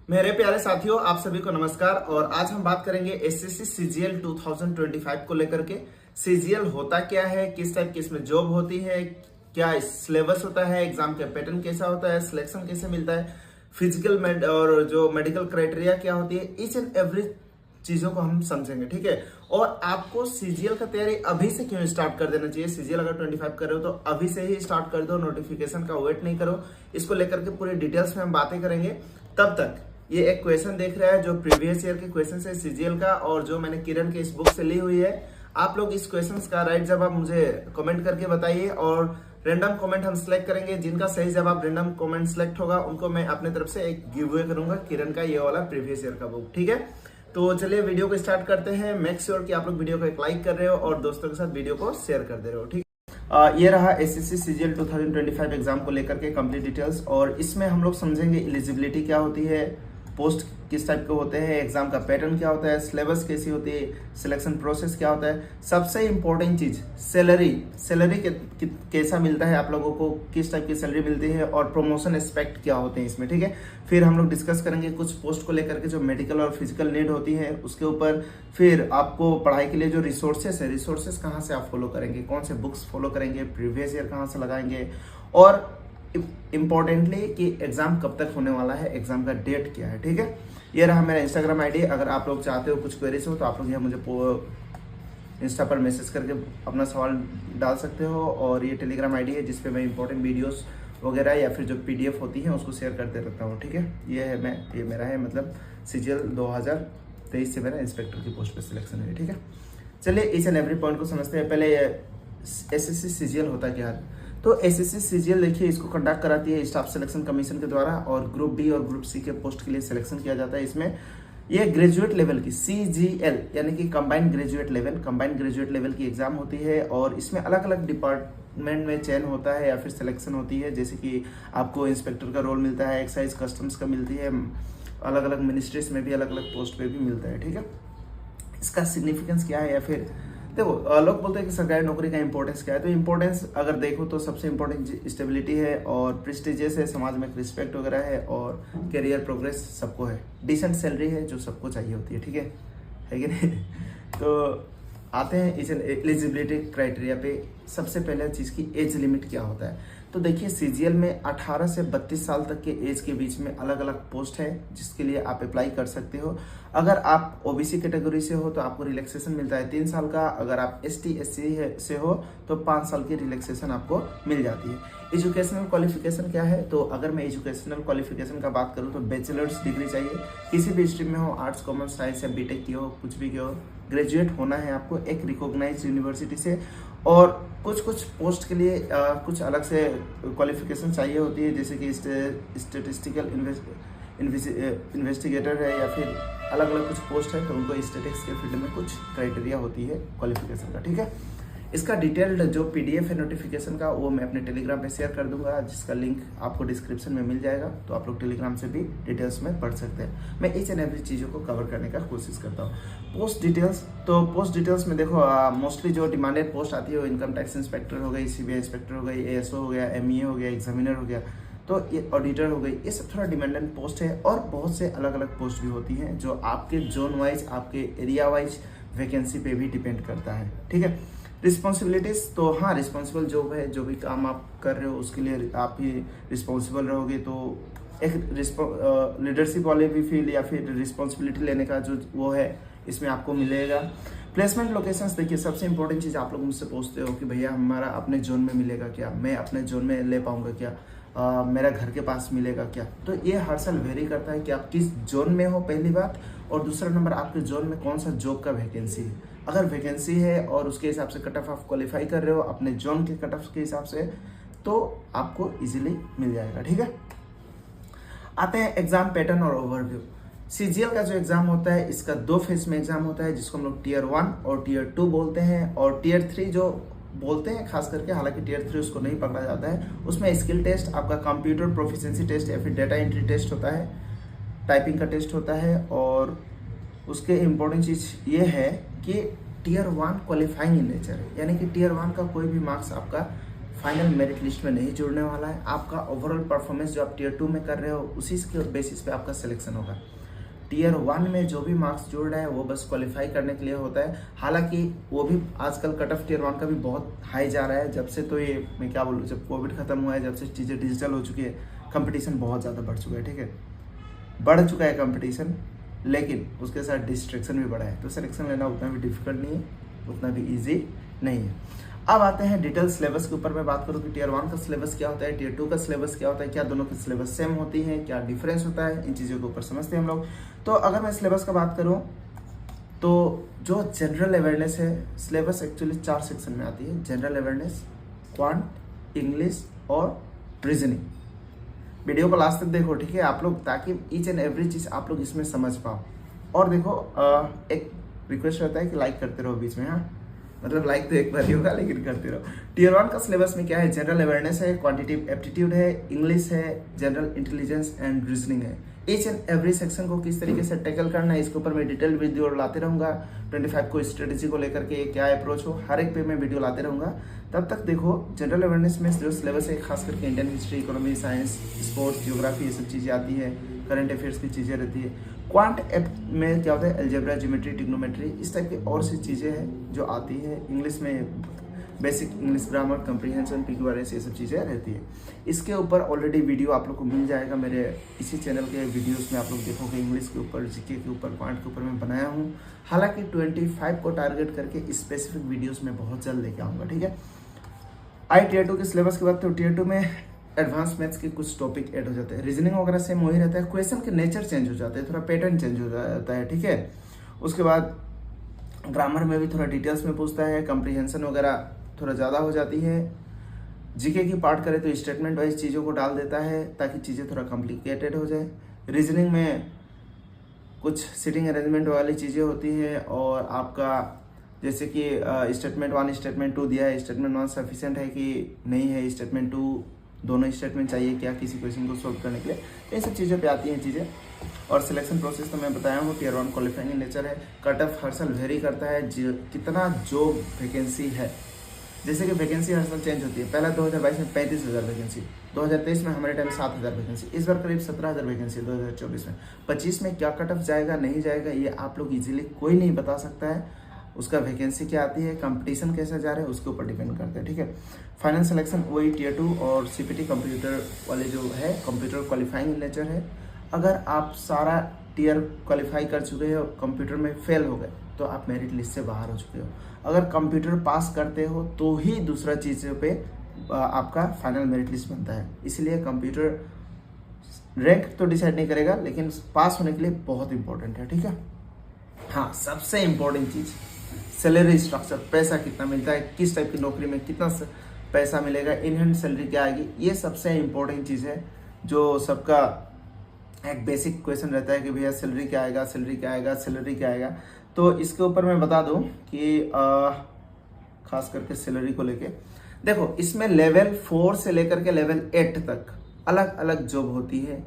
मेरे प्यारे साथियों, आप सभी को नमस्कार। और आज हम बात करेंगे एसएससी सीजीएल 2025 को लेकर के। सीजीएल होता क्या है, किस टाइप की इसमें जॉब होती है, क्या सिलेबस होता है, एग्जाम का पैटर्न कैसा होता है, सिलेक्शन कैसे मिलता है, फिजिकल और जो मेडिकल क्राइटेरिया क्या होती है, ईच एंड एवरी चीजों को हम समझेंगे। ठीक है। और आपको सीजीएल का तैयारी अभी से क्यों स्टार्ट कर देना चाहिए। सीजीएल अगर 25 कर रहे हो तो अभी से ही स्टार्ट कर दो, नोटिफिकेशन का वेट नहीं करो। इसको लेकर के पूरी डिटेल्स में हम बातें करेंगे। तब तक ये एक क्वेश्चन देख रहा है जो प्रीवियस ईयर के क्वेश्चन है सीजीएल का, और जो मैंने किरण के इस बुक से ली हुई है। आप लोग इस क्वेश्चन का राइट जवाब मुझे कमेंट करके बताइए, और रैंडम कमेंट हम सिलेक्ट करेंगे। जिनका सही जवाब रैंडम कमेंट सिलेक्ट होगा उनको मैं अपने तरफ से एक गिव अवे करूंगा किरण का ये वाला प्रीवियस ईयर का बुक। ठीक है। तो चलिए वीडियो को स्टार्ट करते हैं। मेक श्योर कि आप लोग वीडियो को एक लाइक कर रहे हो और दोस्तों के साथ वीडियो को शेयर कर दे रहे हो। ठीक है। ये रहा एसएससी सीजीएल 2025 एग्जाम को लेकर के कंप्लीट डिटेल्स, और इसमें हम लोग समझेंगे एलिजिबिलिटी क्या होती है, पोस्ट किस टाइप के होते हैं, एग्जाम का पैटर्न क्या होता है, सिलेबस कैसी होती है, सिलेक्शन प्रोसेस क्या होता है, सबसे इंपॉर्टेंट चीज सैलरी कैसा मिलता है आप लोगों को, किस टाइप की सैलरी मिलती है, और प्रमोशन एस्पेक्ट क्या होते हैं इसमें। ठीक है। फिर हम लोग डिस्कस करेंगे कुछ पोस्ट को लेकर के जो मेडिकल और फिजिकल नीड होती है उसके ऊपर। फिर आपको पढ़ाई के लिए जो रिसोर्सेस है, रिसोर्सेस कहाँ से आप फॉलो करेंगे, कौन से बुक्स फॉलो करेंगे, प्रीवियस ईयर कहाँ से लगाएंगे, और इंपॉर्टेंटली कि एग्जाम कब तक होने वाला है, एग्जाम का डेट क्या है। ठीक है। ये रहा मेरा इंस्टाग्राम आईडी। अगर आप लोग चाहते हो कुछ क्वेरीज हो तो आप लोग यहाँ मुझे इंस्टा पर मैसेज करके अपना सवाल डाल सकते हो। और ये टेलीग्राम आईडी है जिसपे मैं इंपॉर्टेंट वीडियोस वगैरह या फिर जो पीडीएफ होती है उसको शेयर करते रहता हूँ। ठीक है। ये मेरा है, मतलब सीजीएल 2023 से मेरा इंस्पेक्टर की पोस्ट पे सिलेक्शन है। ठीक है। चलिए ईच एंड एवरी पॉइंट को समझते हैं। पहले एसएससी सीजीएल होता क्या है। तो एसएससी सीजीएल देखिए, इसको कंडक्ट कराती है स्टाफ सिलेक्शन कमीशन के द्वारा, और ग्रुप बी और ग्रुप सी के पोस्ट के लिए सिलेक्शन किया जाता है। इसमें ये ग्रेजुएट लेवल की सीजीएल यानी कि कंबाइंड ग्रेजुएट लेवल की एग्जाम होती है, और इसमें अलग अलग डिपार्टमेंट में चयन होता है या फिर सिलेक्शन होती है। जैसे कि आपको इंस्पेक्टर का रोल मिलता है, एक्साइज कस्टम्स का मिलती है, अलग अलग मिनिस्ट्रीज में भी अलग अलग पोस्ट पे भी मिलता है। ठीक है। इसका सिग्निफिकेंस क्या है, या फिर देखो लोग बोलते हैं कि सरकारी नौकरी का इंपॉर्टेंस क्या है। तो इंपॉर्टेंस अगर देखो तो सबसे इंपॉर्टेंट स्टेबिलिटी है, और प्रेस्टिजियस है, समाज में रिस्पेक्ट वगैरह है, और करियर प्रोग्रेस सबको है, डिसेंट सैलरी है जो सबको चाहिए होती है। ठीक है कि नहीं। तो आते हैं इस एलिजिबिलिटी क्राइटेरिया पे। सबसे पहले चीज़ की एज लिमिट क्या होता है। तो देखिए सीजीएल में 18 से 32 साल तक के एज के बीच में अलग अलग पोस्ट है जिसके लिए आप अप्लाई कर सकते हो। अगर आप ओबीसी कैटेगरी से हो तो आपको रिलैक्सेशन मिलता है 3 साल का। अगर आप एसटी एससी से हो तो 5 साल की रिलैक्सेशन आपको मिल जाती है। एजुकेशनल क्वालिफिकेशन क्या है। तो अगर मैं एजुकेशनल क्वालिफिकेशन का बात करूँ तो बैचलर्स डिग्री चाहिए, किसी भी स्ट्रीम में हो, आर्ट्स कॉमर्स साइंस या बीटेक की हो, कुछ भी की हो, ग्रेजुएट होना है आपको एक रिकॉग्नाइज्ड यूनिवर्सिटी से। और कुछ पोस्ट के लिए कुछ अलग से क्वालिफिकेशन चाहिए होती है, जैसे कि स्टेटिस्टिकल इन्वेस्टिगेटर है, या फिर अलग अलग कुछ पोस्ट है तो उनको स्टेटिक्स के फील्ड में कुछ क्राइटेरिया होती है क्वालिफिकेशन का। ठीक है। इसका डिटेल्ड जो पीडीएफ है नोटिफिकेशन का वो मैं अपने टेलीग्राम पे शेयर कर दूंगा, जिसका लिंक आपको डिस्क्रिप्शन में मिल जाएगा। तो आप लोग टेलीग्राम से भी डिटेल्स में पढ़ सकते हैं। मैं ईच एंड एवरी चीज़ों को कवर करने का कोशिश करता हूँ। पोस्ट डिटेल्स, तो पोस्ट डिटेल्स में देखो मोस्टली जो डिमांडेड पोस्ट आती है वो इनकम टैक्स इंस्पेक्टर हो गई, सीबीआई इंस्पेक्टर हो गई, एएसओ हो गया, एमईए हो गया, एग्जामिनर हो गया, तो ये ऑडिटर हो गई। ये सब थोड़ा डिमांडेड पोस्ट है, और बहुत से अलग अलग पोस्ट भी होती हैं जो आपके जोन वाइज, आपके एरिया वाइज वैकेंसी पे भी डिपेंड करता है। ठीक है। रिस्पॉन्सिबिलिटीज, तो हाँ रिस्पॉन्सिबल जॉब है, जो भी काम आप कर रहे हो उसके लिए आप ही रिस्पॉन्सिबल रहोगे। तो एक लीडरशिप वाले भी फील या फिर रिस्पॉन्सिबिलिटी लेने का जो वो है इसमें आपको मिलेगा। प्लेसमेंट लोकेशंस, देखिए सबसे इंपॉर्टेंट चीज़ आप लोग मुझसे पूछते हो कि भैया हमारा अपने जोन में मिलेगा क्या, मैं अपने जोन में ले पाऊंगा क्या, मेरा घर के पास मिलेगा क्या। तो ये हर साल वेरी करता है कि आप किस जोन में हो, पहली बात, और दूसरा नंबर आपके जोन में कौन सा जॉब का वैकेंसी है। अगर वैकेंसी है और उसके हिसाब से कट ऑफ आप क्वालिफाई कर रहे हो अपने जोन के कट ऑफ के हिसाब से, तो आपको इजीली मिल जाएगा। ठीक है। आते हैं एग्जाम पैटर्न और ओवरव्यू। सीजीएल का जो एग्जाम होता है इसका 2 फेज में एग्जाम होता है, जिसको हम लोग टीयर 1 और टीयर 2 बोलते हैं, और टीयर 3 जो बोलते हैं खास करके, हालांकि टीयर 3 उसको नहीं पकड़ा जाता है। उसमें स्किल टेस्ट, आपका कंप्यूटर प्रोफिशिएंसी टेस्ट या फिर डेटा एंट्री टेस्ट होता है, टाइपिंग का टेस्ट होता है। और उसके इम्पोर्टेंट चीज़ ये है कि टीयर 1 क्वालिफाइंग इन नेचर है, यानी कि टीयर 1 का कोई भी मार्क्स आपका फाइनल मेरिट लिस्ट में नहीं जुड़ने वाला है। आपका ओवरऑल परफॉर्मेंस जो आप टियर 2 में कर रहे हो उसी के बेसिस पे आपका सिलेक्शन होगा। टियर 1 में जो भी मार्क्स जुड़ रहा है वो बस क्वालिफाई करने के लिए होता है। हालांकि वो भी आजकल कट ऑफ टियर 1 का भी बहुत हाई जा रहा है। जब से तो ये मैं क्या बोलूँ, जब कोविड खत्म हुआ है, जब से चीज़ें डिजिटल हो चुकी है, कंपटीशन बहुत ज़्यादा बढ़ चुका है। ठीक है, बढ़ चुका है कंपटीशन, लेकिन उसके साथ डिस्ट्रैक्शन भी बढ़ा है। तो सिलेक्शन लेना उतना भी डिफिकल्ट नहीं है, उतना भी ईजी नहीं है। अब आते हैं डिटेल सिलेबस के ऊपर। मैं बात करूँ कि टियर 1 का सिलेबस क्या होता है, टियर 2 का सिलेबस क्या होता है, क्या दोनों की सिलेबस सेम होती है, क्या डिफरेंस होता है, इन चीज़ों के ऊपर समझते हैं हम लोग। तो अगर मैं सिलेबस का बात करूँ तो जो जनरल अवेयरनेस है, सिलेबस एक्चुअली 4 सेक्शन में आती है। जनरल अवेयरनेस, क्वांट, इंग्लिश और रीजनिंग। वीडियो को लास्ट तक देखो, ठीक है आप लोग, ताकि ईच एंड एवरी चीज़ आप लोग इसमें समझ पाओ। और देखो एक रिक्वेस्ट रहता है कि लाइक करते रहो बीच में, हाँ मतलब लाइक तो एक बार ही होगा लेकिन करते रहो। टियर 1 का सिलेबस में क्या है, जनरल अवेयरनेस है, क्वांटिटेटिव एप्टीट्यूड है, इंग्लिश है, जनरल इंटेलिजेंस एंड रीजनिंग है। ईच एंड एवरी सेक्शन को किस तरीके से टैकल करना है इसके ऊपर मैं डिटेल वीडियो लाते रहूंगा। 25 को स्ट्रेटेजी को लेकर के क्या अप्रोच हो, हर एक पे मैं वीडियो लाते रहूंगा। तब तक देखो जनरल अवेयरनेस में जो सिलेबस है खास करके Indian history, economy, science, sports, geography, ये सब चीज़ें आती है, करंट अफेयर्स की चीज़ें रहती है। क्वांट में क्या होता है, अलजेब्रा, ज्योमेट्री, ट्रिग्नोमेट्री, इस टाइप की और सी चीज़ें हैं जो आती है। इंग्लिश में basic English grammar, comprehension, PQRS, ये सब चीज़ें रहती है। इसके ऊपर ऑलरेडी वीडियो आप लोग को मिल जाएगा मेरे इसी चैनल के वीडियोस में। आप लोग देखोगे इंग्लिश के ऊपर, जीके के ऊपर, क्वांट के ऊपर मैं बनाया हूँ। हालांकि 25 को टारगेट करके स्पेसिफिक वीडियोस में बहुत जल्द लेके आऊँगा, ठीक है। आई टियर 2 के सिलेबस की बात तो टियर 2 में एडवांस मैथ्स के कुछ टॉपिक ऐड हो जाते हैं। रीजनिंग वगैरह सेम वही रहता है, क्वेश्चन के नेचर चेंज हो जाते हैं, थोड़ा पैटर्न चेंज हो जाता है, ठीक है। उसके बाद ग्रामर में भी थोड़ा डिटेल्स में पूछता है, कंप्रीहेंशन वगैरह थोड़ा ज़्यादा हो जाती है। जीके की पार्ट करें तो स्टेटमेंट वाइज चीज़ों को डाल देता है ताकि चीज़ें थोड़ा कॉम्प्लिकेटेड हो जाए। रीजनिंग में कुछ सिटिंग अरेंजमेंट वाली चीज़ें होती हैं और आपका जैसे कि स्टेटमेंट 1, स्टेटमेंट 2 दिया है, स्टेटमेंट 1 सफिशिएंट है कि नहीं है, स्टेटमेंट 2 दोनों स्टेटमेंट चाहिए क्या किसी क्वेश्चन को सोल्व करने के लिए, ये सब चीज़ों पे आती हैं चीज़ें। और सिलेक्शन प्रोसेस तो मैं बताया हूँ, टियर 1 क्वालिफाइंग नेचर है। कट ऑफ हर साल वेरी करता है, कितना जॉब वैकेंसी है, जैसे कि वैकेंसी हर साल चेंज होती है। पहला 2022 में 35,000 वैकेंसी, 2023 में हमारे टाइम 7,000 वैकेंसी, इस बार करीब 17,000 वैकेंसी 2024 में। 25 में क्या कट ऑफ जाएगा नहीं जाएगा ये आप लोग इजीली कोई नहीं बता सकता है। उसका वैकेंसी क्या आती है, कंपटीशन कैसा जा रहा है, उसके ऊपर डिपेंड करता है, ठीक है। फाइनल सिलेक्शन वही टियर 2 और CPT कंप्यूटर वाले जो है, कंप्यूटर क्वालिफाइंग नेचर है। अगर आप सारा टियर क्वालिफाई कर चुके हो, कंप्यूटर में फेल हो गए तो आप मेरिट लिस्ट से बाहर हो चुके हो। अगर कंप्यूटर पास करते हो तो ही दूसरा चीज़ों पे आपका फाइनल मेरिट लिस्ट बनता है। इसलिए कंप्यूटर रैंक तो डिसाइड नहीं करेगा, लेकिन पास होने के लिए बहुत इंपॉर्टेंट है, ठीक है। हाँ, सबसे इम्पोर्टेंट चीज़ सैलरी स्ट्रक्चर, पैसा कितना मिलता है, किस टाइप की नौकरी में कितना पैसा मिलेगा, इन हैंड सैलरी क्या आएगी, ये सबसे इम्पोर्टेंट चीज़ है जो सबका एक बेसिक क्वेश्चन रहता है कि भैया सैलरी क्या आएगा, सैलरी क्या आएगा, सैलरी क्या आएगा। तो इसके ऊपर मैं बता दूं कि खास करके सैलरी को लेके देखो, इसमें लेवल 4 से लेकर के लेवल 8 तक अलग अलग जॉब होती है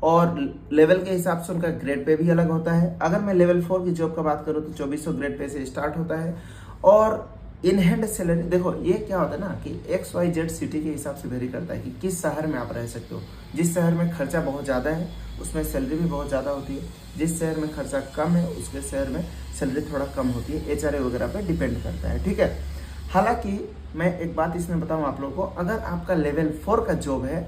और लेवल के हिसाब से उनका ग्रेड पे भी अलग होता है। अगर मैं लेवल 4 की जॉब का बात करूँ तो 2400 ग्रेड पे से स्टार्ट होता है। और इन हैंड सैलरी देखो, ये क्या होता है ना कि XYZ सिटी के हिसाब से वेरी करता है कि किस शहर में आप रह सकते हो। जिस शहर में खर्चा बहुत ज़्यादा है उसमें सैलरी भी बहुत ज़्यादा होती है, जिस शहर में खर्चा कम है उसके शहर में सैलरी थोड़ा कम होती है। HRA वगैरह पे डिपेंड करता है, ठीक है। हालांकि मैं एक बात इसमें बताऊं आप लोगों को, अगर आपका लेवल 4 का जॉब है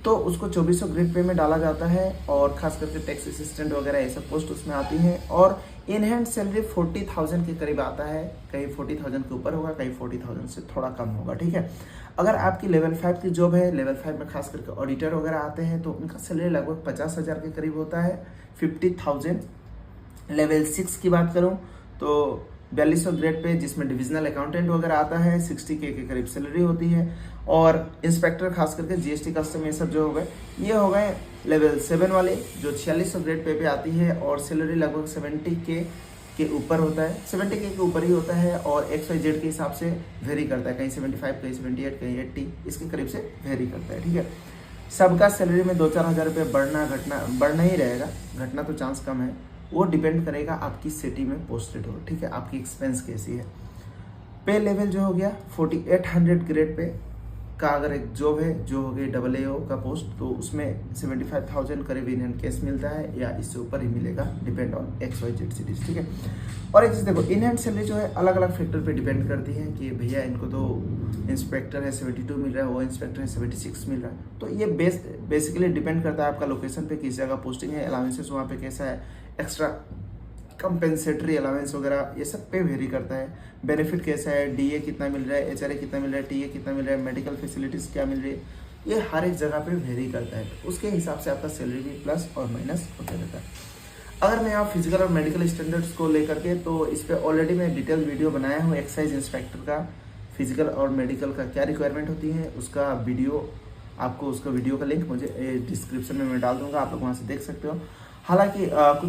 तो उसको 2400 ग्रेड पे में डाला जाता है और खास करके टैक्स असिस्टेंट वगैरह ये सब पोस्ट उसमें आती हैं और इन हैंड सैलरी 40,000 के करीब आता है। कहीं 40,000 के ऊपर होगा, कहीं 40,000 से थोड़ा कम होगा, ठीक है। अगर आपकी लेवल 5 की जॉब है, लेवल 5 में खास करके ऑडिटर वगैरह आते हैं तो उनका सैलरी लगभग 50,000 के करीब होता है, 50,000। लेवल 6 की बात करूँ तो 4200 ग्रेड पे जिसमें डिविजनल अकाउंटेंट वगैरह आता है, 60K के करीब सैलरी होती है। और इंस्पेक्टर खास करके GST कस्टम ये सब जो हो गए, ये हो गए लेवल 7 वाले जो 4600 ग्रेड पे आती है और सैलरी लगभग 70K के ऊपर होता है, 70K के ऊपर ही होता है। और XYZ के हिसाब से वेरी करता है, कहीं 75, कहीं 78, कहीं 80, इसके करीब से वेरी करता है, ठीक है। सबका सैलरी में 2-4 हज़ार रुपये बढ़ना ही रहेगा, घटना तो चांस कम है। वो डिपेंड करेगा आपकी सिटी में पोस्टेड हो, ठीक है, आपकी एक्सपेंस कैसी है। पे लेवल जो हो गया 4800 ग्रेड पे का अगर एक जॉब है जो हो गई AAO का पोस्ट, तो उसमें 75,000 करीब इन हैंड कैश मिलता है या इससे ऊपर ही मिलेगा, डिपेंड ऑन XYZ सीरीज, ठीक है। और एक चीज़ देखो, इन हैंड सैलरी जो है अलग अलग फैक्टर पे डिपेंड करती है कि भैया इनको तो इंस्पेक्टर है 72 मिल रहा है, वो इंस्पेक्टर है 76 मिल रहा है। तो ये बेसिकली डिपेंड करता है आपका लोकेशन पे, किस जगह पोस्टिंग है, अलाउंसेस वहाँ पे कैसा है, एक्स्ट्रा कंपेंसेटरी अलाउंस वगैरह ये सब पे वेरी करता है। बेनिफिट कैसा है, DA कितना मिल रहा है, HRA कितना मिल रहा है, TA कितना मिल रहा है, मेडिकल फैसिलिटीज़ क्या मिल रही है, ये हर एक जगह पे वेरी करता है। उसके हिसाब से आपका सैलरी भी प्लस और माइनस होता रहता है। अगर मैं आप फिजिकल और मेडिकल स्टैंडर्ड्स को लेकर के, तो इस पर ऑलरेडी मैं डिटेल वीडियो बनाया हूँ एक्साइज इंस्पेक्टर का, फिजिकल और मेडिकल का क्या रिक्वायरमेंट होती है, उसका वीडियो, आपको उसका वीडियो का लिंक मुझे डिस्क्रिप्शन में मैं डाल दूंगा, आप लोग वहाँ से देख सकते हो। हालांकि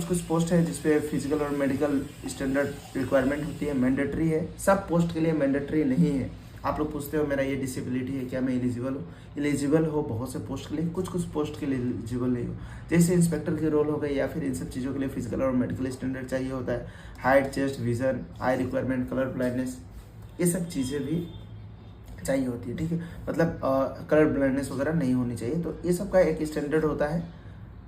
कुछ पोस्ट है जिसपे फिजिकल और मेडिकल स्टैंडर्ड रिक्वायरमेंट होती है, मैंडेटरी है, सब पोस्ट के लिए मैंडेटरी नहीं है। आप लोग पूछते हो मेरा ये डिसेबिलिटी है, क्या मैं एलिजिबल हूँ? एलिजिबल हो बहुत से पोस्ट के लिए, कुछ पोस्ट के लिए एलिजिबल नहीं हो। जैसे इंस्पेक्टर के रोल हो गए या फिर इन सब चीज़ों के लिए फिजिकल और मेडिकल स्टैंडर्ड चाहिए होता है, हाइट, चेस्ट, विजन, आई रिक्वायरमेंट, कलर ब्लाइंडनेस, ये सब चीज़ें भी चाहिए होती है, ठीक है। मतलब कलर ब्लाइंडनेस वगैरह नहीं होनी चाहिए। तो ये सब का एक स्टैंडर्ड होता है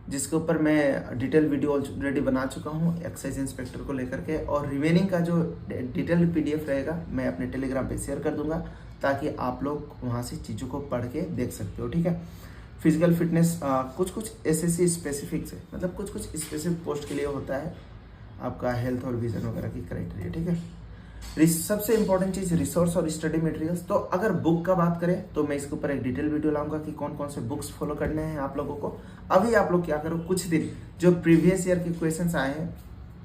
जिसके ऊपर मैं डिटेल वीडियो ऑलरेडी बना चुका हूँ एक्साइज इंस्पेक्टर को लेकर के, और रिमेनिंग का जो डिटेल PDF रहेगा मैं अपने टेलीग्राम पे शेयर कर दूंगा, ताकि आप लोग वहाँ से चीज़ों को पढ़ के देख सकते हो, ठीक है। फिजिकल फिटनेस कुछ SSC स्पेसिफिक्स है, मतलब कुछ स्पेसिफिक पोस्ट के लिए होता है आपका हेल्थ और विजन वगैरह की क्राइटेरिया, ठीक है। सबसे इंपॉर्टेंट चीज़ रिसोर्स और स्टडी मटेरियल्स। तो अगर बुक का बात करें तो मैं इसके ऊपर एक डिटेल वीडियो लाऊंगा कि कौन कौन से बुक्स फॉलो करने हैं आप लोगों को। अभी आप लोग क्या करो, कुछ दिन जो प्रीवियस ईयर के क्वेश्चंस आए हैं,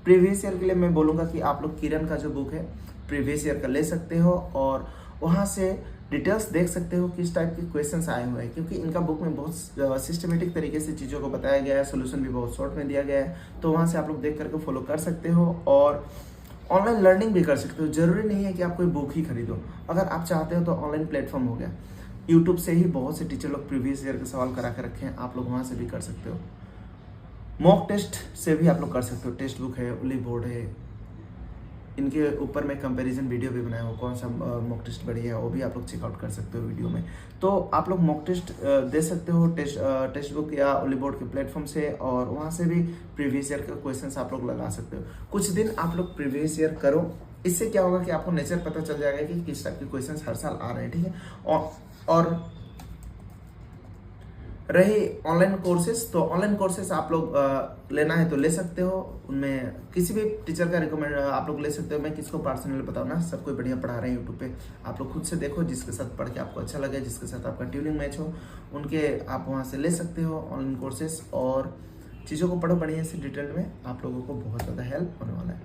प्रीवियस ईयर के लिए मैं बोलूँगा कि आप लोग किरण का जो बुक है प्रीवियस ईयर का ले सकते हो, और वहाँ से डिटेल्स देख सकते हो किस टाइप के क्वेश्चंस आए हुए हैं, क्योंकि इनका बुक में बहुत सिस्टमेटिक तरीके से चीज़ों को बताया गया है, सोल्यूशन भी बहुत शॉर्ट में दिया गया है। तो वहाँ से आप लोग देख करके फॉलो कर सकते हो और ऑनलाइन लर्निंग भी कर सकते हो। जरूरी नहीं है कि आप कोई बुक ही खरीदो, अगर आप चाहते हो तो ऑनलाइन प्लेटफॉर्म हो गया, यूट्यूब से ही बहुत से टीचर लोग प्रीवियस ईयर के सवाल करा के रखे हैं, आप लोग वहाँ से भी कर सकते हो। मॉक टेस्ट से भी आप लोग कर सकते हो, टेक्स्ट बुक है, उली बोर्ड है, इनके ऊपर मैं कंपैरिजन वीडियो भी बनाया हूँ, कौन सा मॉक टेस्ट बढ़िया है वो भी आप लोग चेकआउट कर सकते हो वीडियो में। तो आप लोग मॉक टेस्ट दे सकते हो टेक्स्ट बुक या उली बोर्ड के प्लेटफॉर्म से, और वहाँ से भी प्रीवियस ईयर के क्वेश्चंस आप लोग लगा सकते हो। कुछ दिन आप लोग प्रीवियस ईयर करो, इससे क्या होगा कि आपको नेचर पता चल जाएगा कि किस टाइप के क्वेश्चंस हर साल आ रहे हैं, ठीक है। और रही ऑनलाइन कोर्सेज, तो ऑनलाइन कोर्सेज आप लोग लेना है तो ले सकते हो, उनमें किसी भी टीचर का रिकमेंड आप लोग ले सकते हो। मैं किसको पर्सनली बताऊँ ना, सब कोई बढ़िया पढ़ा रहे हैं यूट्यूब पे, आप लोग खुद से देखो, जिसके साथ पढ़ के आपको अच्छा लगे, जिसके साथ आपका ट्यूनिंग मैच हो, उनके आप वहाँ से ले सकते हो ऑनलाइन कोर्सेज, और चीज़ों को पढ़ो बढ़िया से डिटेल में, आप लोगों को बहुत ज़्यादा हेल्प होने वाला है।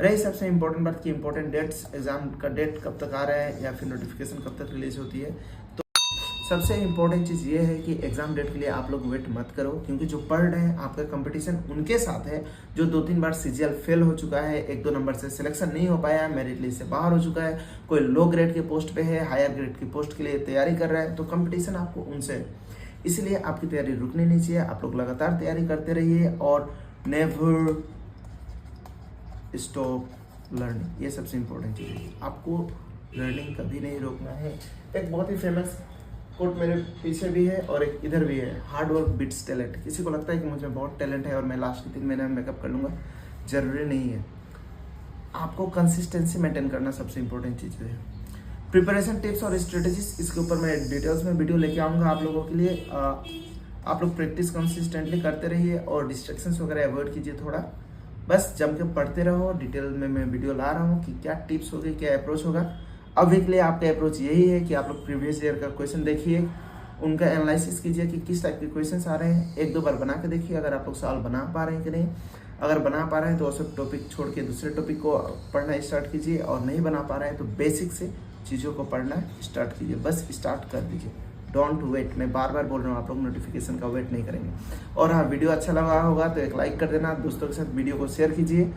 रही सबसे इंपॉर्टेंट बात की इंपॉर्टेंट डेट्स, एग्जाम का डेट कब तक आ रहा है या फिर नोटिफिकेशन कब तक रिलीज होती है। तो सबसे इंपॉर्टेंट चीज़ ये है कि एग्जाम डेट के लिए आप लोग वेट मत करो, क्योंकि जो पढ़ रहे हैं आपका कंपटीशन उनके साथ है जो 2-3 बार CGL फेल हो चुका है, 1-2 नंबर से सिलेक्शन नहीं हो पाया है, मेरिट लिस्ट से बाहर हो चुका है, कोई लो ग्रेड के पोस्ट पे है, हायर ग्रेड की पोस्ट के लिए तैयारी कर रहा है। तो कंपटीशन आपको उनसे है, इसलिए आपकी तैयारी रुकनी नहीं चाहिए, आप लोग लगातार तैयारी करते रहिए और नेवर स्टॉप लर्निंग, ये सबसे इंपॉर्टेंट चीज़ है, आपको लर्निंग कभी नहीं रोकना है। एक बहुत ही फेमस कोट मेरे पीछे भी है और एक इधर भी है, हार्ड वर्क बीट्स टैलेंट। किसी को लगता है कि मुझे बहुत टैलेंट है और मैं लास्ट के 3 महीने में मेकअप कर लूँगा, जरूरी नहीं है। आपको कंसिस्टेंसी मेंटेन करना सबसे इंपॉर्टेंट चीज़ है। प्रिपरेशन टिप्स और स्ट्रेटेजीज, इसके ऊपर मैं डिटेल्स में वीडियो लेके आऊँगा आप लोगों के लिए। आप लोग प्रैक्टिस कंसिस्टेंटली करते रहिए और डिस्ट्रैक्शंस वगैरह अवॉइड कीजिए थोड़ा, बस जम के पढ़ते रहो। डिटेल में मैं वीडियो ला रहा हूँ कि क्या टिप्स होगी, क्या अप्रोच होगा। अभी के लिए आपका अप्रोच यही है कि आप लोग प्रीवियस ईयर का क्वेश्चन देखिए, उनका एनालिसिस कीजिए कि किस टाइप के क्वेश्चंस आ रहे हैं, 1-2 बार बना के देखिए अगर आप लोग सवाल बना पा रहे हैं कि नहीं। अगर बना पा रहे हैं तो वो सब टॉपिक छोड़ के दूसरे टॉपिक को पढ़ना स्टार्ट कीजिए, और नहीं बना पा रहे हैं तो बेसिक से चीज़ों को पढ़ना स्टार्ट कीजिए, बस स्टार्ट कर दीजिए, डोंट वेट। मैं बार बार बोल रहा हूँ, आप लोग नोटिफिकेशन का वेट नहीं करेंगे। और हाँ, वीडियो अच्छा लगा होगा तो एक लाइक कर देना, दोस्तों के साथ वीडियो को शेयर कीजिए।